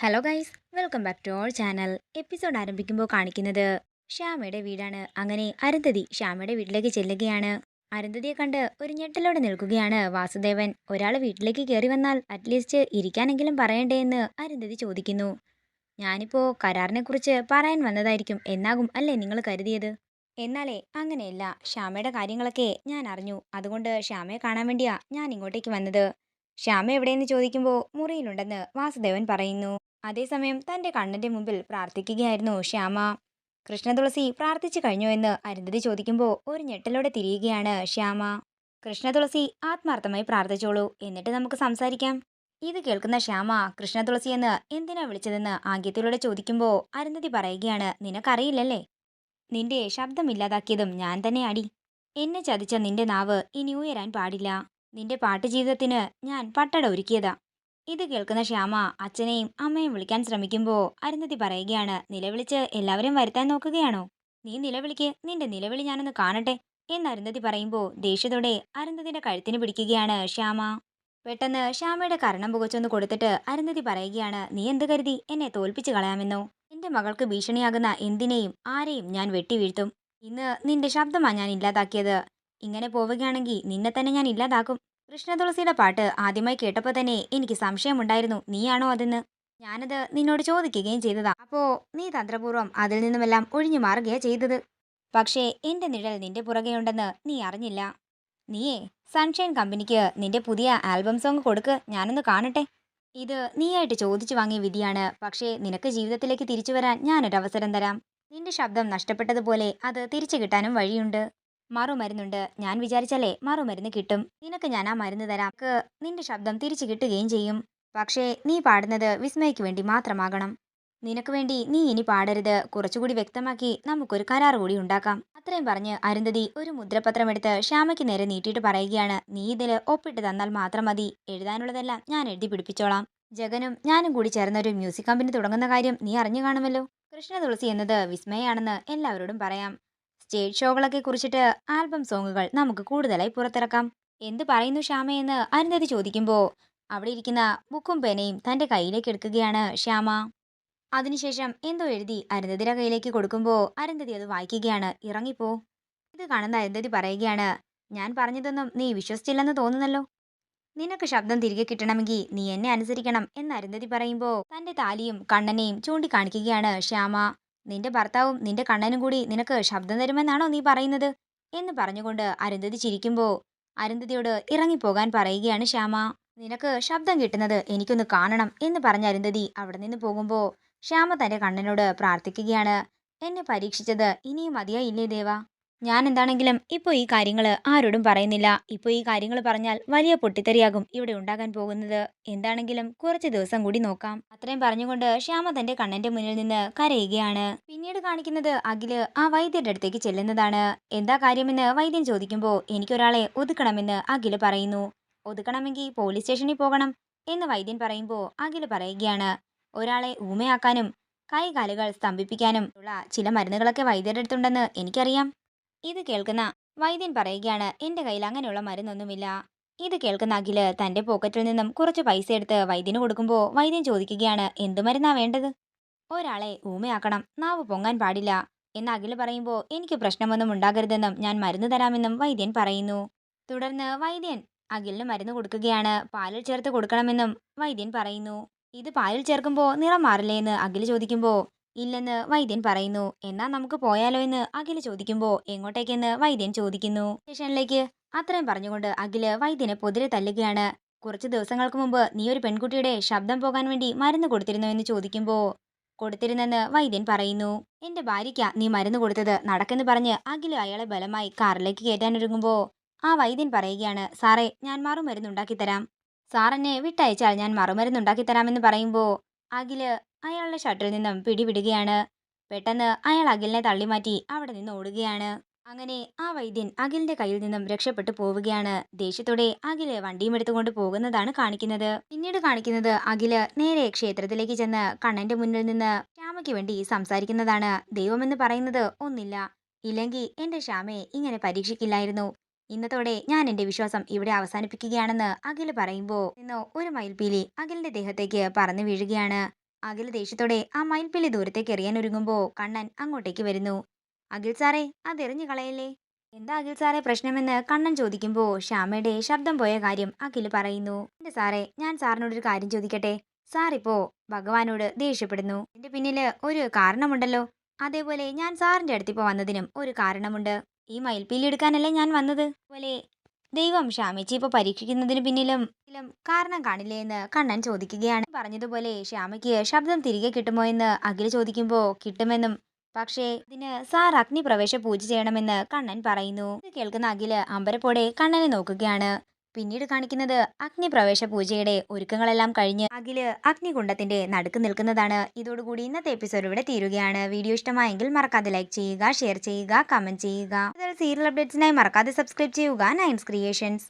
Hello guys, welcome back to our channel. Episode ആരംഭിക്കുമ്പോൾ കാണിക്കുന്നത് ശ്യാമയുടെ വീടാണ്. അങ്ങനെ അരുന്ധതി ശ്യാമയുടെ വീട്ടിലേക്ക് ചെല്ലുകയാണ്. അരുന്ധതിയെ കണ്ട് ഒരു ഞെട്ടലോടെ നിൽക്കുകയാണ് വാസുദേവൻ. ഒരാൾ വീട്ടിലേക്ക് കയറി വന്നാൽ അറ്റ്ലീസ്റ്റ് ഇരിക്കാനെങ്കിലും പറയണ്ടേ എന്ന് അരുന്ധതി ചോദിക്കുന്നു. ഞാനിപ്പോൾ കരാറിനെ കുറിച്ച് പറയാൻ വന്നതായിരിക്കും എന്നാകും അല്ലേ നിങ്ങൾ കരുതിയത്? എന്നാലേ അങ്ങനെയല്ല, ശ്യാമയുടെ കാര്യങ്ങളൊക്കെ ഞാൻ അറിഞ്ഞു. അതുകൊണ്ട് ശ്യാമയെ കാണാൻ വേണ്ടിയാ ഞാൻ ഇങ്ങോട്ടേക്ക് വന്നത്. ശ്യാമ എവിടെയെന്ന് ചോദിക്കുമ്പോൾ മുറിയിലുണ്ടെന്ന് വാസുദേവൻ പറയുന്നു. അതേസമയം തന്റെ കണ്ണന്റെ മുമ്പിൽ പ്രാർത്ഥിക്കുകയായിരുന്നു ശ്യാമ. കൃഷ്ണതുളസി പ്രാർത്ഥിച്ചു കഴിഞ്ഞോ എന്ന് അരുന്ധതി ചോദിക്കുമ്പോൾ ഒരു ഞെട്ടലോടെ തിരിയുകയാണ് ശ്യാമ. കൃഷ്ണതുളസി ആത്മാർത്ഥമായി പ്രാർത്ഥിച്ചോളൂ, എന്നിട്ട് നമുക്ക് സംസാരിക്കാം. ഇത് കേൾക്കുന്ന ശ്യാമ കൃഷ്ണതുളസി എന്ന് എന്തിനാ വിളിച്ചതെന്ന് ആംഗ്യത്തിലൂടെ ചോദിക്കുമ്പോൾ അരുന്ധതി പറയുകയാണ്, നിനക്കറിയില്ലല്ലേ, നിന്റെ ശബ്ദം ഇല്ലാതാക്കിയതും ഞാൻ തന്നെ അടി. എന്നെ ചതിച്ച നിന്റെ നാവ് ഇനി ഉയരാൻ പാടില്ല. നിന്റെ പാട്ട് ജീവിതത്തിന് ഞാൻ പട്ടട ഒരുക്കിയതാ. ഇത് കേൾക്കുന്ന ശ്യാമ അച്ഛനെയും അമ്മയും വിളിക്കാൻ ശ്രമിക്കുമ്പോൾ അരുന്ധതി പറയുകയാണ്, നിലവിളിച്ച് എല്ലാവരും വരുത്താൻ നോക്കുകയാണോ? നീ നിലവിളിക്ക്, നിന്റെ നിലവിളി ഞാനൊന്ന് കാണട്ടെ എന്ന് അരുന്ധതി പറയുമ്പോൾ ദേഷ്യത്തോടെ അരുന്ധതിയുടെ കഴുത്തിന് പിടിക്കുകയാണ് ശ്യാമ. പെട്ടെന്ന് ശ്യാമയുടെ കർണം പുകച്ചൊന്ന് കൊടുത്തിട്ട് അരുന്ധതി പറയുകയാണ്, നീ എന്ത് കരുതി എന്നെ തോൽപ്പിച്ചു കളയാമെന്നോ? എന്റെ മകൾക്ക് ഭീഷണിയാകുന്ന എന്തിനേയും ആരെയും ഞാൻ വെട്ടിവീഴ്ത്തും. ഇന്ന് നിന്റെ ശബ്ദമാ ഞാൻ ഇല്ലാതാക്കിയത്. ഇങ്ങനെ പോവുകയാണെങ്കിൽ നിന്നെ തന്നെ ഞാൻ ഇല്ലാതാക്കും. കൃഷ്ണതുളസിയുടെ പാട്ട് ആദ്യമായി കേട്ടപ്പോൾ തന്നെ എനിക്ക് സംശയമുണ്ടായിരുന്നു നീയാണോ അതെന്ന്. ഞാനത് നിന്നോട് ചോദിക്കുകയും ചെയ്തതാ. അപ്പോ നീ തന്ത്രപൂർവ്വം അതിൽ നിന്നുമെല്ലാം ഒഴിഞ്ഞു മാറുകയാ ചെയ്തത്. പക്ഷേ എന്റെ നിഴൽ നിന്റെ പുറകെയുണ്ടെന്ന് നീ അറിഞ്ഞില്ല. നീയേ സൺഷൈൻ കമ്പനിക്ക് നിന്റെ പുതിയ ആൽബം സോങ് കൊടുക്ക്, ഞാനൊന്ന് കാണട്ടെ. ഇത് നീയായിട്ട് ചോദിച്ചു വാങ്ങിയ വിധിയാണ്. പക്ഷേ നിനക്ക് ജീവിതത്തിലേക്ക് തിരിച്ചു വരാൻ ഞാനൊരവസരം തരാം. നിന്റെ ശബ്ദം നഷ്ടപ്പെട്ടതുപോലെ അത് തിരിച്ചു കിട്ടാനും വഴിയുണ്ട്. മറുമരുന്നുണ്ട്. ഞാൻ വിചാരിച്ചാലേ മറുമരുന്ന് കിട്ടും. നിനക്ക് ഞാൻ ആ മരുന്ന് തരാം. നിന്റെ ശബ്ദം തിരിച്ചു കിട്ടുകയും ചെയ്യും. പക്ഷേ നീ പാടുന്നത് വിസ്മയ്ക്ക് വേണ്ടി മാത്രമാകണം. നിനക്ക് വേണ്ടി നീ ഇനി പാടരുത്. കുറച്ചുകൂടി വ്യക്തമാക്കി നമുക്കൊരു കരാർ കൂടി ഉണ്ടാക്കാം. അത്രയും പറഞ്ഞ് അരുന്ധതി ഒരു മുദ്രപത്രം എടുത്ത് ശ്യാമയ്ക്ക് നേരെ നീട്ടിയിട്ട് പറയുകയാണ്, നീ ഇതിൽ ഒപ്പിട്ട് തന്നാൽ മാത്രം മതി. എഴുതാനുള്ളതെല്ലാം ഞാൻ എഴുതി പിടിപ്പിച്ചോളാം. ജഗനും ഞാനും കൂടി ചേർന്ന ഒരു മ്യൂസിക് കമ്പനി തുടങ്ങുന്ന കാര്യം നീ അറിഞ്ഞു കാണുമല്ലോ. കൃഷ്ണ തുളസി എന്നത് വിസ്മയാണെന്ന് എല്ലാവരോടും പറയാം. സ്റ്റേജ് ഷോകളൊക്കെ കുറിച്ചിട്ട് ആൽബം സോങ്ങുകൾ നമുക്ക് കൂടുതലായി പുറത്തിറക്കാം. എന്ത് പറയുന്നു ശ്യാമയെന്ന് അരുന്ധതി ചോദിക്കുമ്പോൾ അവിടെ ഇരിക്കുന്ന ബുക്കും പേനയും തന്റെ കയ്യിലേക്ക് എടുക്കുകയാണ് ശ്യാമ. അതിനുശേഷം എന്തോ എഴുതി അരുന്ധതിയുടെ കയ്യിലേക്ക് കൊടുക്കുമ്പോൾ അരുന്ധതി അത് വായിക്കുകയാണ്. ഇറങ്ങിപ്പോ. ഇത് കാണുന്ന അരുന്ധതി പറയുകയാണ്, ഞാൻ പറഞ്ഞതൊന്നും നീ വിശ്വസിച്ചില്ലെന്ന് തോന്നുന്നല്ലോ. നിനക്ക് ശബ്ദം തിരികെ കിട്ടണമെങ്കിൽ നീ എന്നെ അനുസരിക്കണം എന്ന് അരുന്ധതി പറയുമ്പോൾ തന്റെ താലിയും കണ്ണനെയും ചൂണ്ടിക്കാണിക്കുകയാണ് ശ്യാമ. നിന്റെ ഭർത്താവും നിന്റെ കണ്ണനും കൂടി നിനക്ക് ശബ്ദം തരുമെന്നാണോ നീ പറയുന്നത് എന്ന് പറഞ്ഞുകൊണ്ട് അരുന്ധതി ചിരിക്കുമ്പോൾ അരുന്ധതിയോട് ഇറങ്ങിപ്പോകാൻ പറയുകയാണ് ശ്യാമ. നിനക്ക് ശബ്ദം കിട്ടുന്നത് എനിക്കൊന്ന് കാണണം എന്ന് പറഞ്ഞ അരുന്ധതി അവിടെ നിന്ന് പോകുമ്പോൾ ശ്യാമ തന്റെ കണ്ണനോട് പ്രാർത്ഥിക്കുകയാണ്, എന്നെ പരീക്ഷിച്ചത് ഇനിയും മതിയായില്ലേ ദേവാ. ഞാൻ എന്താണെങ്കിലും ഇപ്പോൾ ഈ കാര്യങ്ങൾ ആരോടും പറയുന്നില്ല. ഇപ്പോൾ ഈ കാര്യങ്ങൾ പറഞ്ഞാൽ വലിയ പൊട്ടിത്തെറിയാകും ഇവിടെ ഉണ്ടാകാൻ പോകുന്നത്. എന്താണെങ്കിലും കുറച്ച് ദിവസം കൂടി നോക്കാം. അത്രയും പറഞ്ഞുകൊണ്ട് ശ്യാമ തന്റെ കണ്ണന്റെ മുന്നിൽ നിന്ന് കരയുകയാണ്. പിന്നീട് കാണിക്കുന്നത് അഖില് ആ വൈദ്യരുടെ അടുത്തേക്ക് ചെല്ലുന്നതാണ്. എന്താ കാര്യമെന്ന് വൈദ്യൻ ചോദിക്കുമ്പോൾ എനിക്കൊരാളെ ഒതുക്കണമെന്ന് അഖില് പറയുന്നു. ഒതുക്കണമെങ്കിൽ പോലീസ് സ്റ്റേഷനിൽ പോകണം എന്ന് വൈദ്യൻ പറയുമ്പോൾ അഖില് പറയുകയാണ്, ഒരാളെ ഊമയാക്കാനും കൈകാലുകൾ സ്തംഭിപ്പിക്കാനും ഉള്ള ചില മരുന്നുകളൊക്കെ വൈദ്യരുടെ അടുത്തുണ്ടെന്ന് എനിക്കറിയാം. ഇത് കേൾക്കുന്ന വൈദ്യൻ പറയുകയാണ്, എന്റെ കയ്യിൽ അങ്ങനെയുള്ള മരുന്നൊന്നുമില്ല. ഇത് കേൾക്കുന്ന അഖില് തന്റെ പോക്കറ്റിൽ നിന്നും കുറച്ച് പൈസ എടുത്ത് വൈദ്യന് കൊടുക്കുമ്പോൾ വൈദ്യൻ ചോദിക്കുകയാണ്, എന്ത് മരുന്നാ വേണ്ടത്? ഒരാളെ ഊമയാക്കണം, നാവ് പൊങ്ങാൻ പാടില്ല എന്ന് അഖില് പറയുമ്പോൾ എനിക്ക് പ്രശ്നമൊന്നും ഉണ്ടാകരുതെന്നും ഞാൻ മരുന്ന് തരാമെന്നും വൈദ്യൻ പറയുന്നു. തുടർന്ന് വൈദ്യൻ അഖിലിന് മരുന്ന് കൊടുക്കുകയാണ്. പാലിൽ ചേർത്ത് കൊടുക്കണമെന്നും വൈദ്യൻ പറയുന്നു. ഇത് പാലിൽ ചേർക്കുമ്പോൾ നിറം മാറില്ലേ എന്ന് അഖില് ചോദിക്കുമ്പോൾ ഇല്ലെന്ന് വൈദ്യൻ പറയുന്നു. എന്നാ നമുക്ക് പോയാലോ എന്ന് അഖില് ചോദിക്കുമ്പോൾ എങ്ങോട്ടേക്കെന്ന് വൈദ്യൻ ചോദിക്കുന്നു. സ്റ്റേഷനിലേക്ക്. അത്രയും പറഞ്ഞുകൊണ്ട് അഖില് വൈദ്യനെ പൊതിരെ തല്ലുകയാണ്. കുറച്ച് ദിവസങ്ങൾക്ക് മുമ്പ് നീ ഒരു പെൺകുട്ടിയുടെ ശബ്ദം പോകാൻ വേണ്ടി മരുന്ന് കൊടുത്തിരുന്നോ എന്ന് ചോദിക്കുമ്പോൾ കൊടുത്തിരുന്നെന്ന് വൈദ്യൻ പറയുന്നു. എന്റെ ഭാര്യയ്ക്കാ നീ മരുന്ന് കൊടുത്തത്, നടക്കെന്ന് പറഞ്ഞ് അഖില് അയാളെ ബലമായി കാറിലേക്ക് കയറ്റാനൊരുങ്ങുമ്പോൾ ആ വൈദ്യൻ പറയുകയാണ്, സാറേ ഞാൻ മറുമരുന്നുണ്ടാക്കി തരാം. സാറെന്നെ വിട്ടയച്ചാൽ ഞാൻ മറുമരുന്നുണ്ടാക്കി തരാമെന്ന് പറയുമ്പോൾ അഖില് അയാളുടെ ഷർട്ടിൽ നിന്നും പിടിവിടുകയാണ്. പെട്ടെന്ന് അയാൾ അഖിലിനെ തള്ളിമാറ്റി അവിടെ നിന്ന് ഓടുകയാണ്. അങ്ങനെ ആ വൈദ്യൻ അഖിലിന്റെ കയ്യിൽ നിന്നും രക്ഷപ്പെട്ടു പോവുകയാണ്. ദേഷ്യത്തോടെ അഖില് വണ്ടിയും എടുത്തുകൊണ്ട് പോകുന്നതാണ് കാണിക്കുന്നത്. പിന്നീട് കാണിക്കുന്നത് അഖില് നേരെ ക്ഷേത്രത്തിലേക്ക് ചെന്ന് കണ്ണന്റെ മുന്നിൽ നിന്ന് ശ്യാമയ്ക്ക് വേണ്ടി സംസാരിക്കുന്നതാണ്. ദൈവമെന്ന് പറയുന്നത് ഒന്നില്ല, ഇല്ലെങ്കിൽ എന്റെ ശ്യാമയെ ഇങ്ങനെ പരീക്ഷിക്കില്ലായിരുന്നു. ഇന്നത്തോടെ ഞാൻ എന്റെ വിശ്വാസം ഇവിടെ അവസാനിപ്പിക്കുകയാണെന്ന് അഖില് പറയുമ്പോൾ ഇന്നോ ഒരു മയിൽപീലി അഖിലിന്റെ ദേഹത്തേക്ക് പറന്നു വീഴുകയാണ്. അഖിൽ ദേഷ്യത്തോടെ ആ മയിൽപ്പീലി ദൂരത്തേക്ക് എറിയാൻ ഒരുങ്ങുമ്പോൾ കണ്ണൻ അങ്ങോട്ടേക്ക് വരുന്നു. അഖിൽ സാറേ, അതെറിഞ്ഞു കളയല്ലേ. എന്താ അഖിൽ സാറേ പ്രശ്നമെന്ന് കണ്ണൻ ചോദിക്കുമ്പോൾ ശ്യാമയുടെ ശബ്ദം പോയ കാര്യം അഖിൽ പറയുന്നു. എന്റെ സാറേ, ഞാൻ സാറിനോടൊരു കാര്യം ചോദിക്കട്ടെ. സാർ ഇപ്പോ ഭഗവാനോട് ദേഷ്യപ്പെടുന്നു. ഇതിന്റെ പിന്നില് ഒരു കാരണമുണ്ടല്ലോ. അതേപോലെ ഞാൻ സാറിന്റെ അടുത്തിപ്പോ വന്നതിനും ഒരു കാരണമുണ്ട്. ഈ മയിൽപ്പീലി എടുക്കാനല്ലേ ഞാൻ വന്നത്. അതുപോലെ ദൈവം ശ്യാമേച്ചി ഇപ്പൊ പരീക്ഷിക്കുന്നതിന് പിന്നിലും കാരണം കാണില്ലേ എന്ന് കണ്ണൻ ചോദിക്കുകയാണ്. പറഞ്ഞതുപോലെ ശ്യാമയ്ക്ക് ശബ്ദം തിരികെ കിട്ടുമോ എന്ന് അഖിൽ ചോദിക്കുമ്പോൾ കിട്ടുമെന്നും, പക്ഷേ ഇതിന് സാർ അഗ്നിപ്രവേശ പൂജ ചെയ്യണമെന്ന് കണ്ണൻ പറയുന്നു. ഇത് കേൾക്കുന്ന അഖില് അമ്പരപ്പോടെ കണ്ണനെ നോക്കുകയാണ്. പിന്നീട് കാണിക്കുന്നത് അഗ്നിപ്രവേശ പൂജയുടെ ഒരുക്കങ്ങളെല്ലാം കഴിഞ്ഞ് അഖില് അഗ്നികുണ്ഡത്തിന്റെ നടുക്ക് നിൽക്കുന്നതാണ്. ഇതോടുകൂടി ഇന്നത്തെ എപ്പിസോഡ് ഇവിടെ തീരുകയാണ്. വീഡിയോ ഇഷ്ടമായെങ്കിൽ മറക്കാതെ ലൈക്ക് ചെയ്യുക, ഷെയർ ചെയ്യുക, കമന്റ് ചെയ്യുക. സീരിയൽ അപ്ഡേറ്റ്സിനായി മറക്കാതെ സബ്സ്ക്രൈബ് ചെയ്യുക നയൻസ് ക്രിയേഷൻസ്.